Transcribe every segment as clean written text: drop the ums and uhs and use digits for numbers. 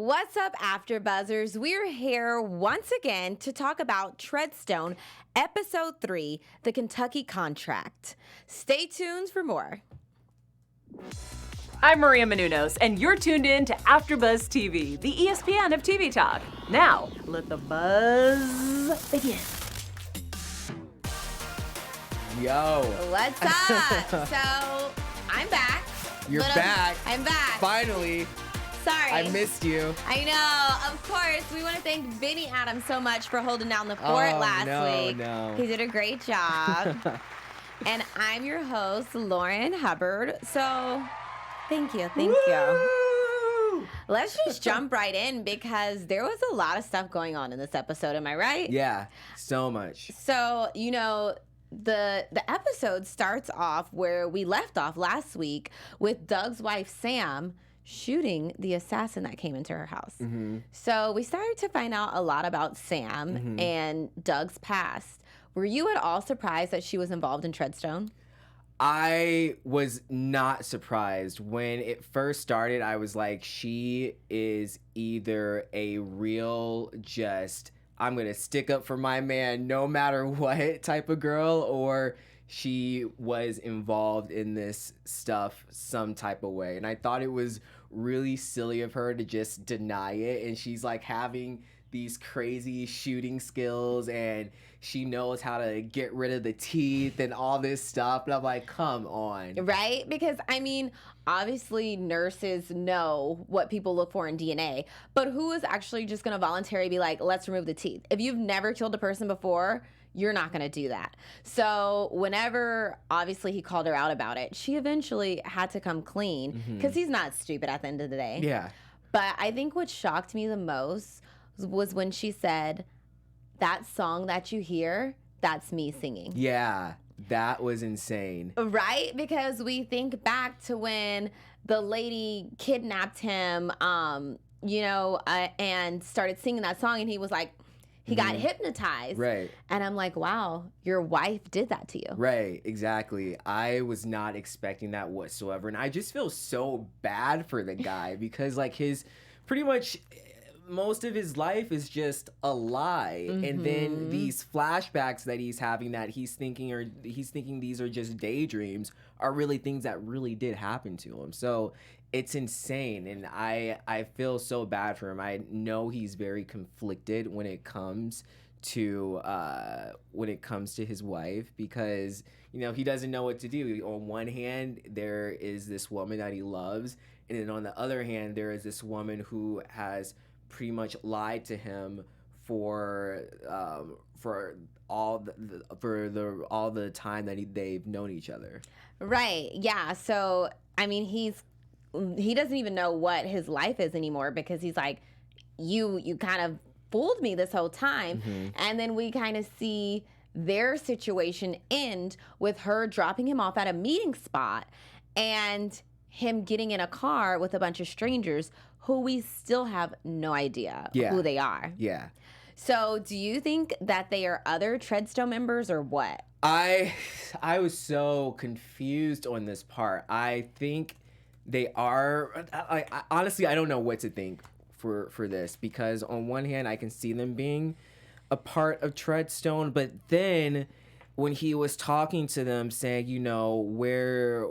What's up, AfterBuzzers? We're here once again to talk about Treadstone, Episode 3, The Kentucky Contract. Stay tuned for more. I'm Maria Menounos, and you're tuned in to AfterBuzz TV, the ESPN of TV talk. Now, let the buzz begin. Yo. What's up? So, I'm back. You're back. I'm back. Finally. Sorry. I missed you. I know. Of course, we want to thank Vinny Adams so much for holding down the fort last week. No. He did a great job. And I'm your host, Lauren Hubbard. So, thank you. Thank you. Let's just jump right in because there was a lot of stuff going on in this episode. Am I right? Yeah, so much. So, you know, the episode starts off where we left off last week with Doug's wife, Sam, shooting the assassin that came into her house. Mm-hmm. So we started to find out a lot about Sam and Doug's past. Were you at all surprised that she was involved in Treadstone? I was not surprised. When it first started, I was like, she is either a real just, I'm going to stick up for my man no matter what type of girl, or she was involved in this stuff some type of way. And I thought it was really silly of her to just deny it. And she's like having these crazy shooting skills and she knows how to get rid of the teeth and all this stuff. And I'm like, come on. Right? Because, I mean, obviously nurses know what people look for in DNA, but who is actually just going to voluntarily be like, let's remove the teeth? If you've never killed a person before, you're not going to do that. So whenever, obviously, he called her out about it, she eventually had to come clean because he's not stupid at the end of the day. Yeah. But I think what shocked me the most was when she said, that song that you hear, that's me singing. Yeah, that was insane. Right? Because we think back to when the lady kidnapped him, and started singing that song, and he was like, he got hypnotized. Right. And I'm like, wow, your wife did that to you. Right, exactly. I was not expecting that whatsoever. And I just feel so bad for the guy because, like, his pretty much most of his life is just a lie. And then these flashbacks that he's having that he's thinking these are just daydreams are really things that really did happen to him. So it's insane, and I feel so bad for him. I know he's very conflicted when it comes to his wife because, you know, he doesn't know what to do. On one hand, there is this woman that he loves, and then on the other hand, there is this woman who has pretty much lied to him for all the time that they've known each other. Right. Yeah. So I mean, he doesn't even know what his life is anymore because he's like, you kind of fooled me this whole time. And then we kind of see their situation end with her dropping him off at a meeting spot and him getting in a car with a bunch of strangers who we still have no idea who they are. Yeah. So do you think that they are other Treadstone members or what? I was so confused on this part. I think they are. I honestly, I don't know what to think for this because on one hand, I can see them being a part of Treadstone, but then when he was talking to them, saying, you know, where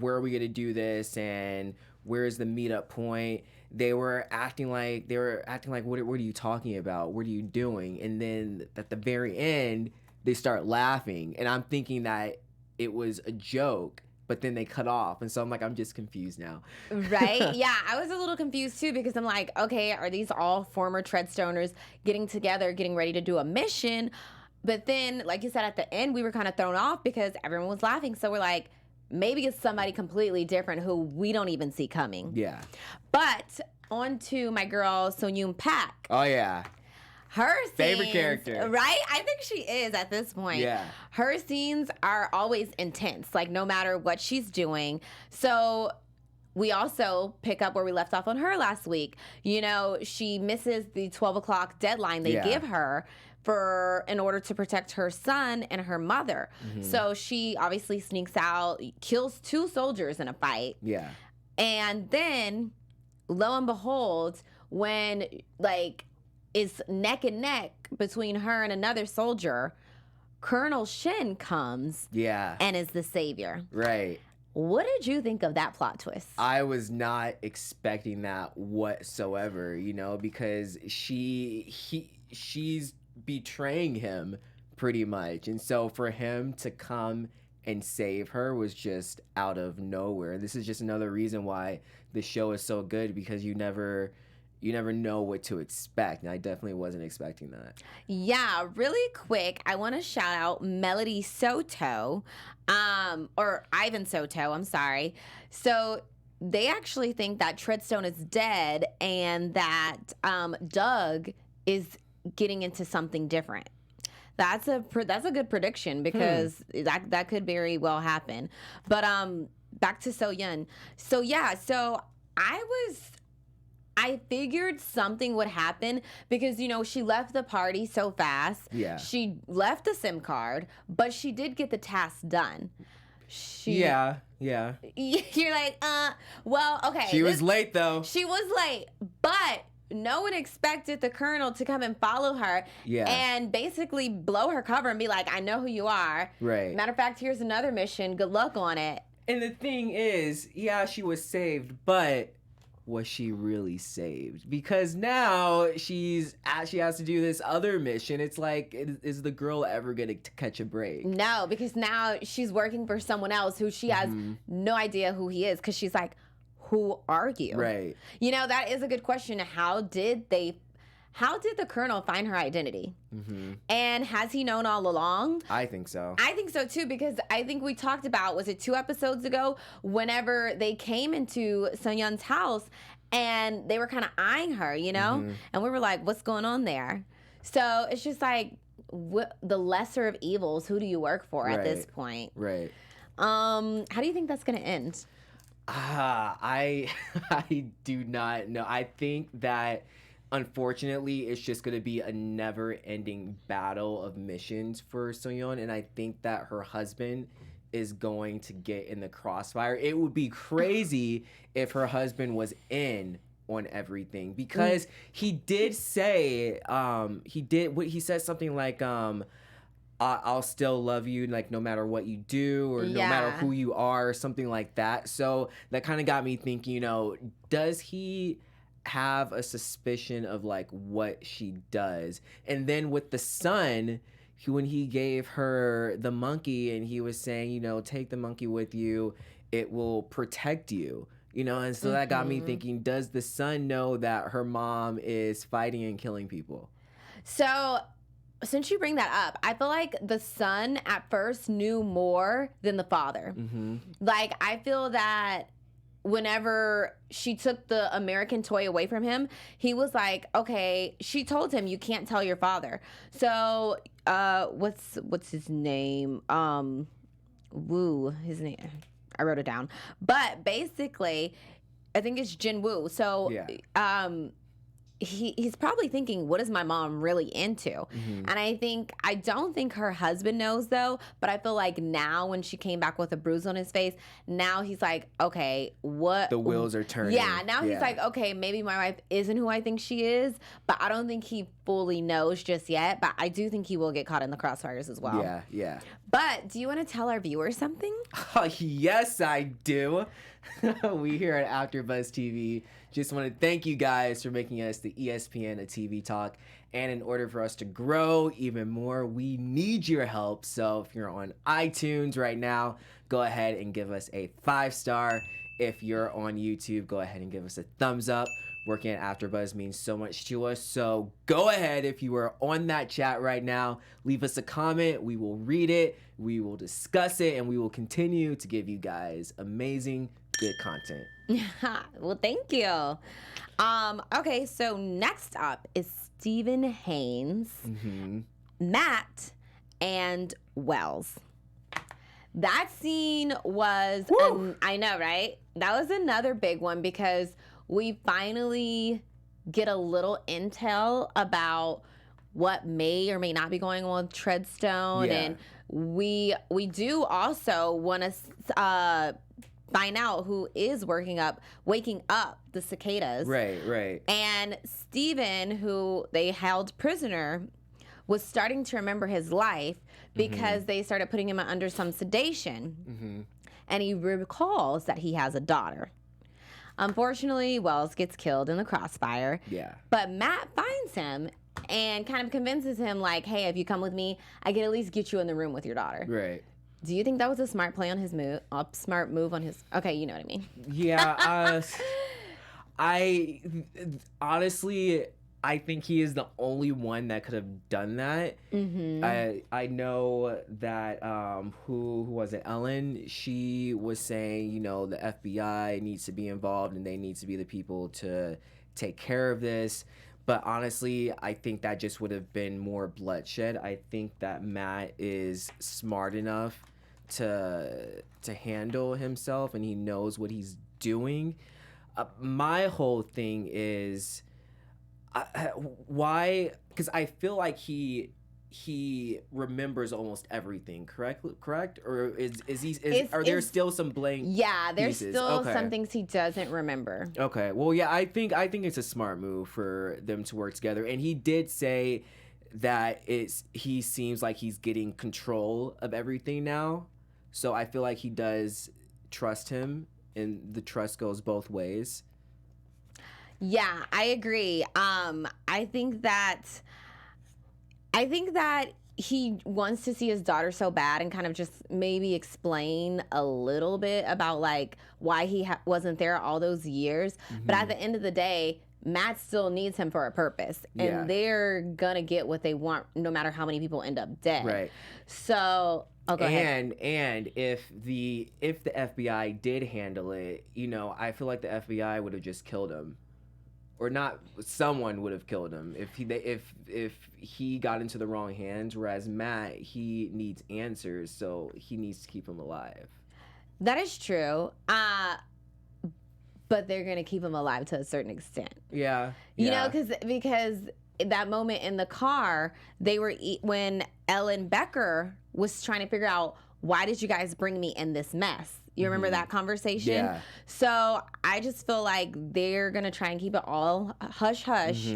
are we gonna do this and where's the meetup point? They were acting like, what are you talking about? What are you doing? And then at the very end, they start laughing, and I'm thinking that it was a joke. But then they cut off. And so I'm like, I'm just confused now. Right? Yeah, I was a little confused too because I'm like, okay, are these all former Treadstoners getting together, getting ready to do a mission? But then, like you said, at the end, we were kind of thrown off because everyone was laughing. So we're like, maybe it's somebody completely different who we don't even see coming. Yeah. But on to my girl, Sooyoung Park. Oh, yeah. Her scenes, favorite character. Right? I think she is at this point. Yeah. Her scenes are always intense, like no matter what she's doing. So we also pick up where we left off on her last week. You know, she misses the 12 o'clock deadline they give her in order to protect her son and her mother. So she obviously sneaks out, kills 2 soldiers in a fight. Yeah. And then, lo and behold, when like it's neck and neck between her and another soldier, Colonel Shin comes and is the savior. Right. What did you think of that plot twist? I was not expecting that whatsoever, you know, because she's betraying him pretty much. And so for him to come and save her was just out of nowhere. This is just another reason why the show is so good, because you never know what to expect. And I definitely wasn't expecting that. Yeah, really quick, I want to shout out Melody Soto, or Ivan Soto, I'm sorry. So they actually think that Treadstone is dead and that Doug is getting into something different. That's a good prediction, because that could very well happen. But back to SoYun. So yeah, I figured something would happen because, you know, she left the party so fast. Yeah. She left the SIM card, but she did get the task done. Yeah. You're like, well, okay. She was late, though. She was late, but no one expected the colonel to come and follow her and basically blow her cover and be like, I know who you are. Right. Matter of fact, here's another mission. Good luck on it. And the thing is, yeah, she was saved, but was she really saved? Because now she has to do this other mission. It's like, is the girl ever gonna catch a break? No, because now she's working for someone else who she has no idea who he is, because she's like, who are you? Right. You know, that is a good question. How did the colonel find her identity? And has he known all along? I think so. I think so too, because I think we talked about, was it 2 episodes ago, whenever they came into Sooyoung's house and they were kind of eyeing her, you know? And we were like, what's going on there? So it's just like, the lesser of evils, who do you work for at this point? Right. How do you think that's going to end? I do not know. I think that, unfortunately, it's just going to be a never-ending battle of missions for SoYun, and I think that her husband is going to get in the crossfire. It would be crazy if her husband was in on everything, because he did say, he said something like, I'll still love you, like, no matter what you do or no matter who you are, or something like that. So that kind of got me thinking, you know, does he have a suspicion of like what she does? And then with the son, when he gave her the monkey and he was saying, you know, take the monkey with you, it will protect you, you know. And so that got me thinking, does the son know that her mom is fighting and killing people? So since you bring that up, I feel like the son at first knew more than the father. Like, I feel that whenever she took the American toy away from him, he was like, okay, she told him, you can't tell your father. So, what's his name? His name. I wrote it down. But basically, I think it's Jin Woo. So, he's probably thinking, what is my mom really into? And I don't think her husband knows, though, but I feel like now when she came back with a bruise on his face, now he's like, okay, what? The wheels are turning. Yeah, now he's like, okay, maybe my wife isn't who I think she is, but I don't think he fully knows just yet, but I do think he will get caught in the crossfires as well. Yeah. But do you want to tell our viewers something? Oh, yes, I do. We here at AfterBuzz TV just want to thank you guys for making us the ESPN of TV talk. And in order for us to grow even more, we need your help. So if you're on iTunes right now, go ahead and give us a 5-star. If you're on YouTube, go ahead and give us a thumbs up. Working at AfterBuzz means so much to us. So go ahead, if you are on that chat right now, leave us a comment. We will read it, we will discuss it, and we will continue to give you guys amazing, good content. Well, thank you. Okay, so next up is Stephen Haines, Matt, and Wells. That scene was, I know, right? That was another big one because we finally get a little intel about what may or may not be going on with Treadstone. And we do also want to find out who is waking up the cicadas. Right. And Steven, who they held prisoner, was starting to remember his life because they started putting him under some sedation. And he recalls that he has a daughter. Unfortunately, Wells gets killed in the crossfire. Yeah. But Matt finds him and kind of convinces him, like, hey, if you come with me, I can at least get you in the room with your daughter. Right. Do you think that was a smart play on his move? A smart move on his... Okay, you know what I mean. Yeah. I honestly, I think he is the only one that could have done that. I know that who was it? Ellen. She was saying, you know, the FBI needs to be involved and they need to be the people to take care of this. But honestly, I think that just would have been more bloodshed. I think that Matt is smart enough to handle himself and he knows what he's doing. My whole thing is why? Because I feel like he remembers almost everything. Correct? Or are there still some blank? Yeah, there's pieces? still some things he doesn't remember. Okay. Well, yeah, I think it's a smart move for them to work together. And he did say that he seems like he's getting control of everything now. So I feel like he does trust him, and the trust goes both ways. Yeah, I agree. I think that he wants to see his daughter so bad and kind of just maybe explain a little bit about like why he wasn't there all those years. But at the end of the day, Matt still needs him for a purpose, and they're gonna get what they want no matter how many people end up dead. Right. So, go ahead. And if the FBI did handle it, you know, I feel like the FBI would have just killed him. Or not, someone would have killed him if he got into the wrong hands. Whereas Matt, he needs answers, so he needs to keep him alive. That is true. But they're gonna keep him alive to a certain extent. Yeah. You know, because that moment in the car, they were when Ellen Becker was trying to figure out, why did you guys bring me in this mess? You remember that conversation? Yeah. So I just feel like they're going to try and keep it all hush-hush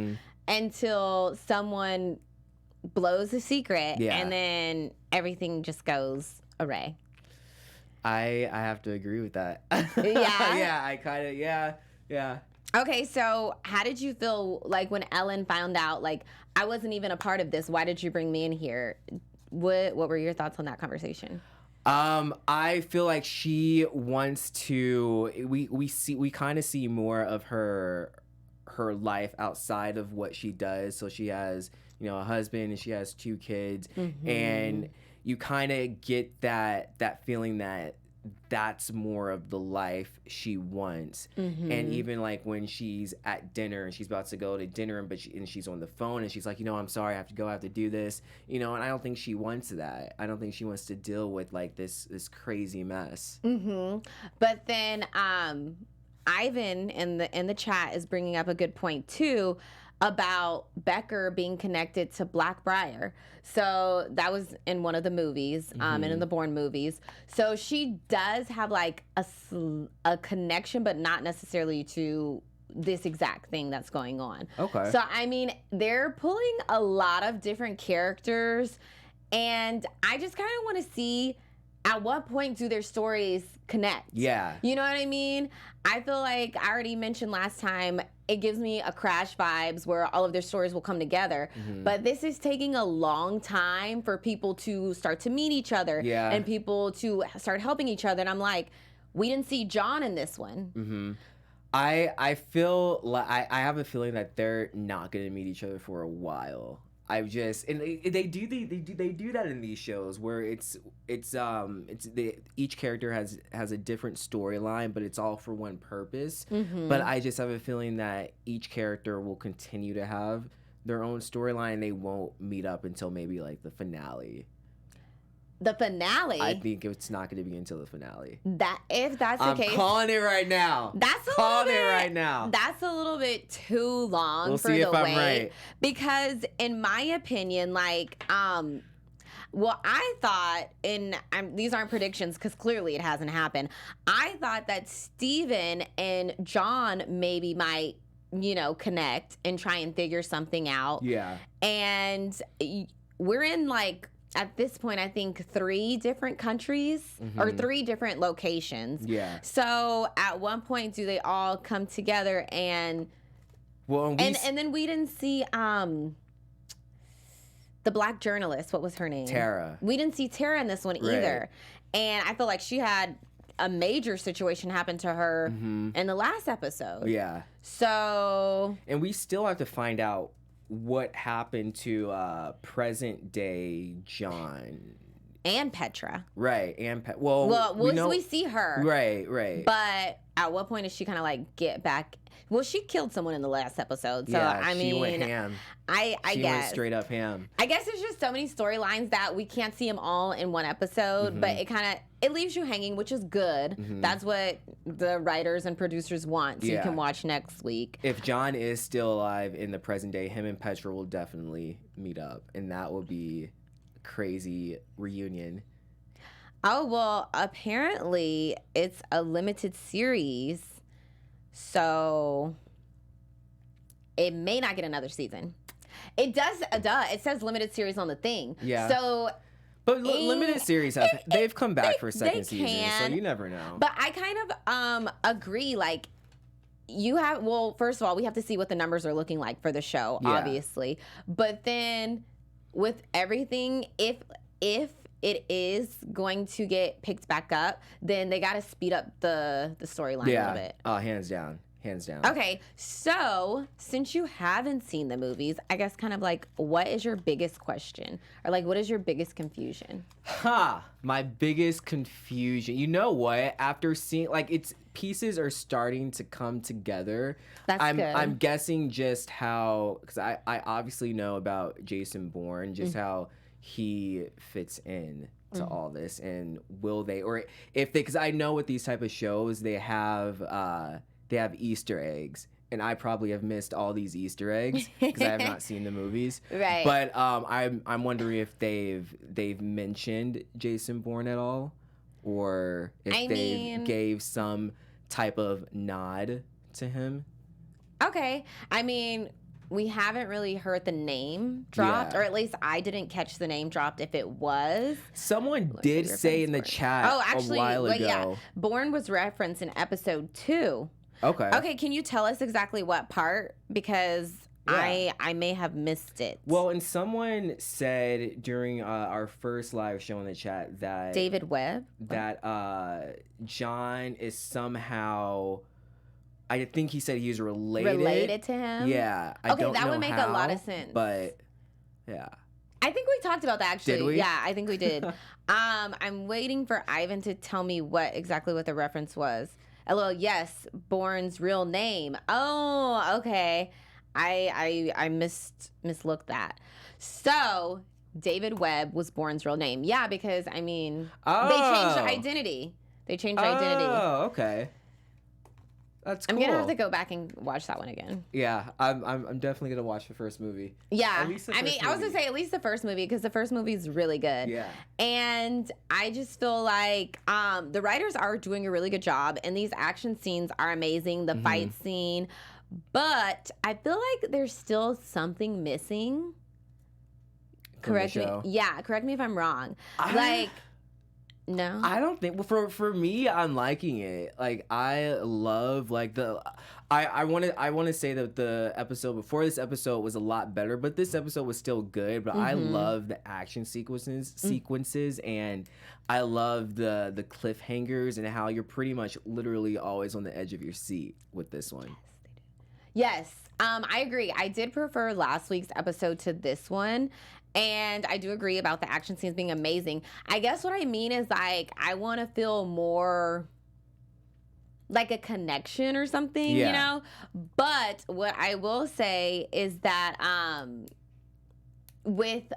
until someone blows a secret and then everything just goes awry. I have to agree with that. Yeah? Yeah, I kind of, yeah. Okay, so how did you feel like when Ellen found out, like, I wasn't even a part of this, why did you bring me in here? What were your thoughts on that conversation? I feel like she wants to. We kind of see more of her life outside of what she does. So she has, you know, a husband and she has 2 kids, and you kind of get that feeling that that's more of the life she wants. And even like when she's at dinner and she's about to go to dinner, and she's on the phone and she's like, you know, I'm sorry, I have to go, I have to do this, you know. And I don't think she wants that. I don't think she wants to deal with like this crazy mess. But then Ivan in the chat is bringing up a good point too, about Becker being connected to Blackbriar. So that was in one of the movies, and in the Bourne movies. So she does have like a connection, but not necessarily to this exact thing that's going on. Okay. So, I mean, they're pulling a lot of different characters, and I just kind of want to see at what point do their stories connect? Yeah. You know what I mean? I feel like I already mentioned last time, it gives me a Crash vibes where all of their stories will come together. But this is taking a long time for people to start to meet each other and people to start helping each other. And I'm like, we didn't see John in this one. I feel like I have a feeling that they're not gonna meet each other for a while. They do that in these shows where each character has a different storyline, but it's all for one purpose. But I just have a feeling that each character will continue to have their own storyline, and they won't meet up until maybe like the finale. The finale? I think it's not going to be until the finale. If that's the case, I'm calling it right now. That's a little bit too long we'll for see the if I'm wait. right. Because in my opinion, like, Well, I thought, these aren't predictions because clearly it hasn't happened. I thought that Steven and John maybe might, connect and try and figure something out. Yeah. And we're in like, at this point, I think 3 different countries or 3 different locations. Yeah. So at one point, do they all come together and then we didn't see the black journalist. What was her name? Tara. We didn't see Tara in this one either. And I feel like she had a major situation happen to her in the last episode. Yeah. So. And we still have to find out what happened to present day John. And Petra. Right. And we see her. Right. But at what point does she kind of like get back? Well, she killed someone in the last episode. So, yeah, I mean. She went ham. I she guess. went straight up ham. I guess there's just so many storylines that we can't see them all in one episode, but it leaves you hanging, which is good. That's what the writers and producers want, so you can watch next week. If John is still alive in the present day, him and Petra will definitely meet up, and that will be a crazy reunion. Oh, well, apparently it's a limited series, so it may not get another season. It does, it says limited series on the thing. Yeah. So, but limited series, they've come back for second season, so you never know. But I kind of agree, like, first of all, we have to see what the numbers are looking like for the show, obviously. But then with everything, if it is going to get picked back up, then they got to speed up the storyline a little bit. Hands down. Okay, so since you haven't seen the movies, I guess kind of like, what is your biggest question? Or like, what is your biggest confusion? My biggest confusion. You know what? After seeing, like, it's pieces are starting to come together. That's good. I'm guessing just how, because I obviously know about Jason Bourne, just how he fits in to all this, and will they, or if they, because I know with these type of shows, they have Easter eggs, and I probably have missed all these Easter eggs because I have not seen the movies. Right. But I'm wondering if they've mentioned Jason Bourne at all, or if they gave some type of nod to him. Okay. I mean, we haven't really heard the name dropped, or at least I didn't catch the name dropped if it was. Someone did say in the chat a while ago. Yeah, Bourne was referenced in episode 2. Okay, can you tell us exactly what part? Because I may have missed it. Well, and someone said during our first live show in the chat that David Webb? That John is somehow, I think he said he's related to him? Yeah. That would make a lot of sense. But, yeah. I think we talked about that, actually. Did we? Yeah, I think we did. I'm waiting for Ivan to tell me exactly what the reference was. Yes, Bourne's real name. Oh, okay. I mislooked that. So, David Webb was Bourne's real name. Yeah, because, I mean, they changed their identity. Oh, okay. That's cool. I'm gonna have to go back and watch that one again. Yeah, I'm definitely gonna watch the first movie. Yeah, I was gonna say at least the first movie, because the first movie is really good. Yeah, and I just feel like the writers are doing a really good job, and these action scenes are amazing. The fight scene, but I feel like there's still something missing. Correct me. Yeah, correct me if I'm wrong. No, I don't think. Well, for me, I'm liking it. Like, I love I want to say that the episode before this episode was a lot better, but this episode was still good. But I love the action sequences, and I love the cliffhangers and how you're pretty much literally always on the edge of your seat with this one. Yes, I agree. I did prefer last week's episode to this one. And I do agree about the action scenes being amazing. I guess what I mean is, like, I want to feel more like a connection or something, you know? But what I will say is that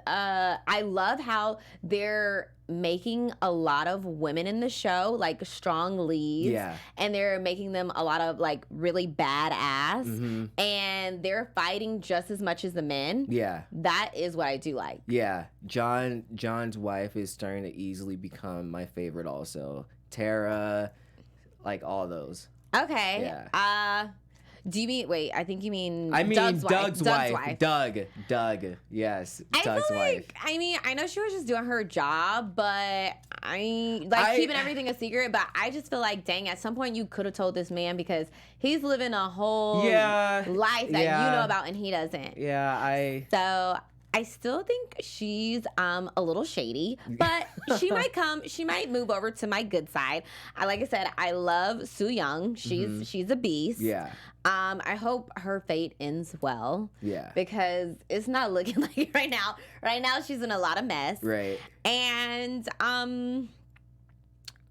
I love how they're making a lot of women in the show like strong leads. Yeah. And they're making them a lot of like really badass. Mm-hmm. And they're fighting just as much as the men. Yeah. That is what I do like. Yeah. John's wife is starting to easily become my favorite also. Tara, like all those. Okay. Yeah. Do you mean, wait, I think you mean Doug's Doug's wife. Doug. Yes. Doug's wife. I mean, I know she was just doing her job, but keeping everything a secret, but I just feel like, dang, at some point you could have told this man because he's living a whole life that you know about and he doesn't. Yeah, So I still think she's a little shady, but she might move over to my good side. Like I said, I love Sooyoung. She's a beast. Yeah. I hope her fate ends well. Yeah. Because it's not looking like it right now. Right now she's in a lot of mess. Right. And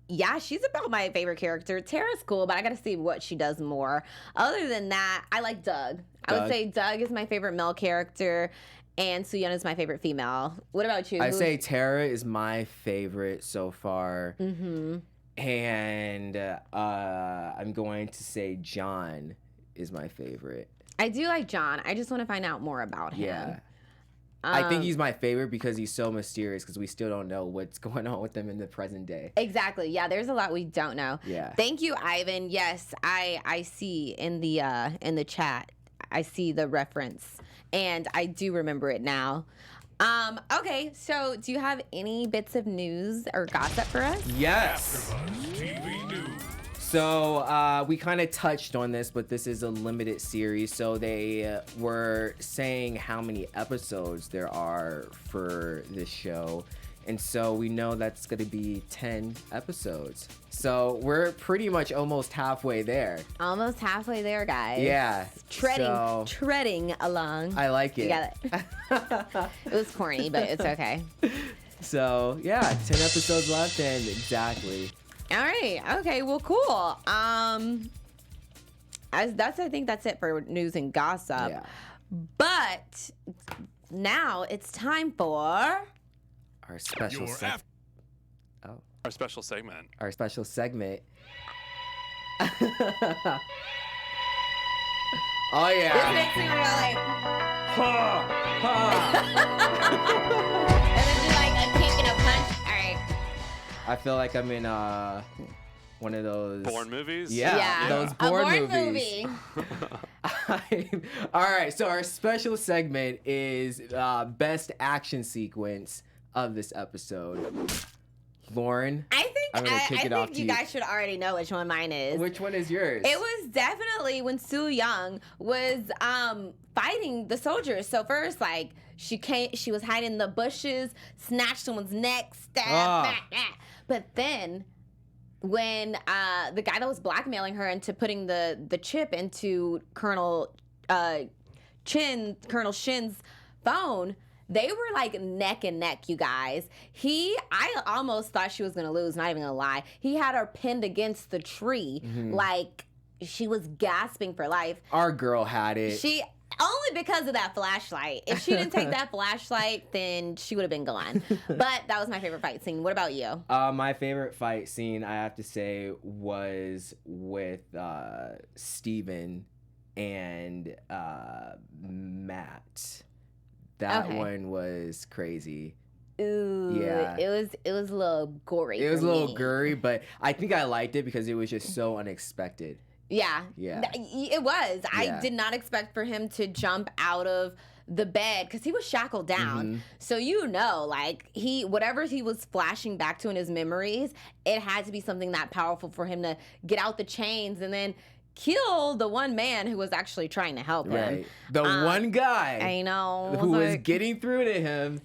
yeah, she's about my favorite character. Tara's cool, but I gotta see what she does more. Other than that, I like Doug. I would say Doug is my favorite male character. And Sooyoung is my favorite female. What about you? I say Tara is my favorite so far. Mm-hmm. And I'm going to say John is my favorite. I do like John. I just want to find out more about him. Yeah. I think he's my favorite because he's so mysterious because we still don't know what's going on with him in the present day. Exactly. Yeah, there's a lot we don't know. Yeah. Thank you, Ivan. Yes, I see in the chat. I see the reference. And I do remember it now. Okay, so do you have any bits of news or gossip for us? Yes. AfterBuzz TV News. So we kind of touched on this, but this is a limited series. So they were saying how many episodes there are for this show. And so we know that's going to be 10 episodes. So we're pretty much almost halfway there. Almost halfway there, guys. Yeah. Treading along. I like it. You got it. It was corny, but it's okay. So, yeah, 10 episodes left and exactly. All right. Okay, well, cool. I think that's it for news and gossip. Yeah. But now it's time for Our special segment. Our special segment. Our special segment. Oh yeah. This makes me real like Ha, ha. and then do like a kick and a punch. All right. I feel like I'm in one of those Bourne movies? Yeah. Those Bourne a Bourne movies. All right, so our special segment is best action sequence of this episode. Lauren, I think you guys should already know which one mine is. Which one is yours? It was definitely when Sooyoung was fighting the soldiers. So first, like she was hiding in the bushes, snatched someone's neck, stabbed, but then when the guy that was blackmailing her into putting the chip into Colonel Shin's phone, they were like neck and neck, you guys. I almost thought she was gonna lose, not even gonna lie. He had her pinned against the tree, like she was gasping for life. Our girl had it. She only because of that flashlight. If she didn't take that flashlight, then she would have been gone. But that was my favorite fight scene. What about you? My favorite fight scene, I have to say, was with Steven and Matt. That one was crazy. Ooh, yeah. It was a little gory. It was for a little me. gory, but I think I liked it because it was just so unexpected. Yeah. Yeah. It was. Yeah. I did not expect for him to jump out of the bed because he was shackled down. So like whatever he was flashing back to in his memories, it had to be something that powerful for him to get out the chains and then kill the one man who was actually trying to help him. Right. The one guy. I know. Who was getting through to him.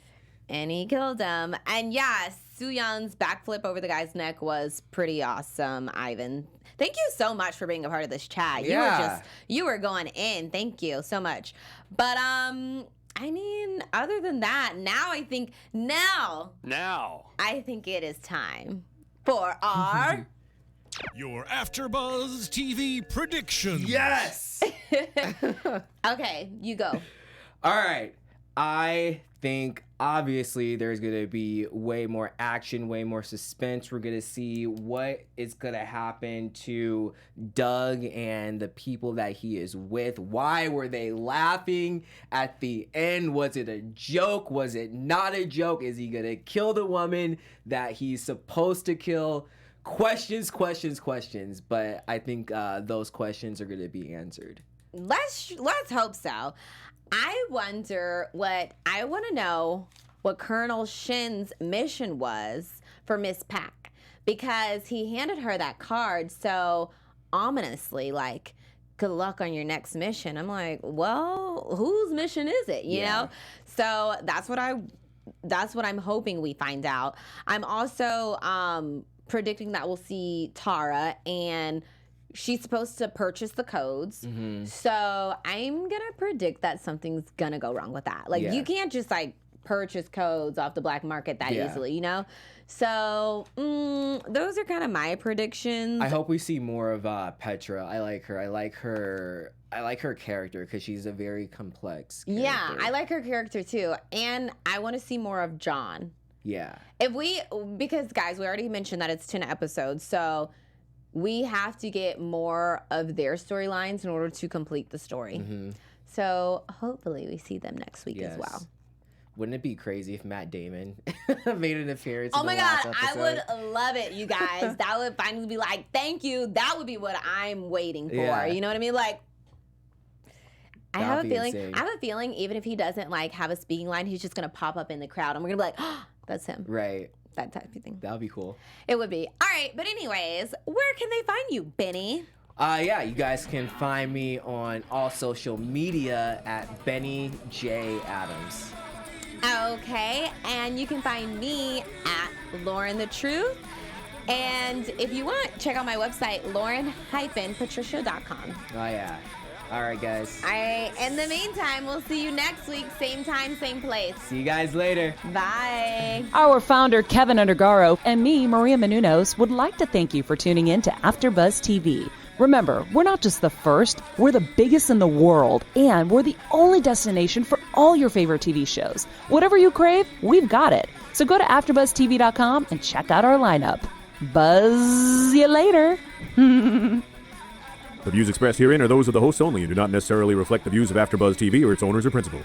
And he killed him. And yeah, Sooyoung's backflip over the guy's neck was pretty awesome, Ivan. Thank you so much for being a part of this chat. Yeah. You were going in. Thank you so much. But I mean, other than that, I think it is time for our Your AfterBuzz TV predictions. Yes. Okay, you go. All right. I think obviously there's going to be way more action, way more suspense. We're going to see what is going to happen to Doug and the people that he is with. Why were they laughing at the end? Was it a joke? Was it not a joke? Is he going to kill the woman that he's supposed to kill? Questions. But I think those questions are going to be answered. Let's hope so. I want to know what Colonel Shin's mission was for Miss Pack, because he handed her that card so ominously, like, good luck on your next mission. I'm like, well, whose mission is it? You know? So that's what I'm hoping we find out. I'm also predicting that we'll see Tara, and she's supposed to purchase the codes. So I'm going to predict that something's going to go wrong with that. Like, you can't just, like, purchase codes off the black market that easily, you know? So those are kind of my predictions. I hope we see more of Petra. I like her. I like her character because she's a very complex character. Yeah, I like her character too. And I want to see more of John. Yeah. Because guys, we already mentioned that it's 10 episodes. So we have to get more of their storylines in order to complete the story. So hopefully we see them next week as well. Wouldn't it be crazy if Matt Damon made an appearance? Oh in my the God, last I episode? would love it, you guys. That would finally be like, thank you. That would be what I'm waiting for. You know what I mean? Like, I have a feeling even if he doesn't like have a speaking line, he's just gonna pop up in the crowd and we're gonna be like, oh, that's him. Right. That type of thing. That would be cool. It would be. All right, but anyways, where can they find you, Benny? You guys can find me on all social media at Benny J. Adams. Okay, and you can find me at Lauren the Truth. And if you want, check out my website, lauren-patricia.com. Oh, yeah. All right, guys. All right, in the meantime, we'll see you next week, same time, same place. See you guys later. Bye. Our founder, Kevin Undergaro, and me, Maria Menounos, would like to thank you for tuning in to AfterBuzz TV. Remember, we're not just the first, we're the biggest in the world, and we're the only destination for all your favorite TV shows. Whatever you crave, we've got it. So go to AfterBuzzTV.com and check out our lineup. Buzz you later. The views expressed herein are those of the hosts only and do not necessarily reflect the views of AfterBuzz TV or its owners or principals.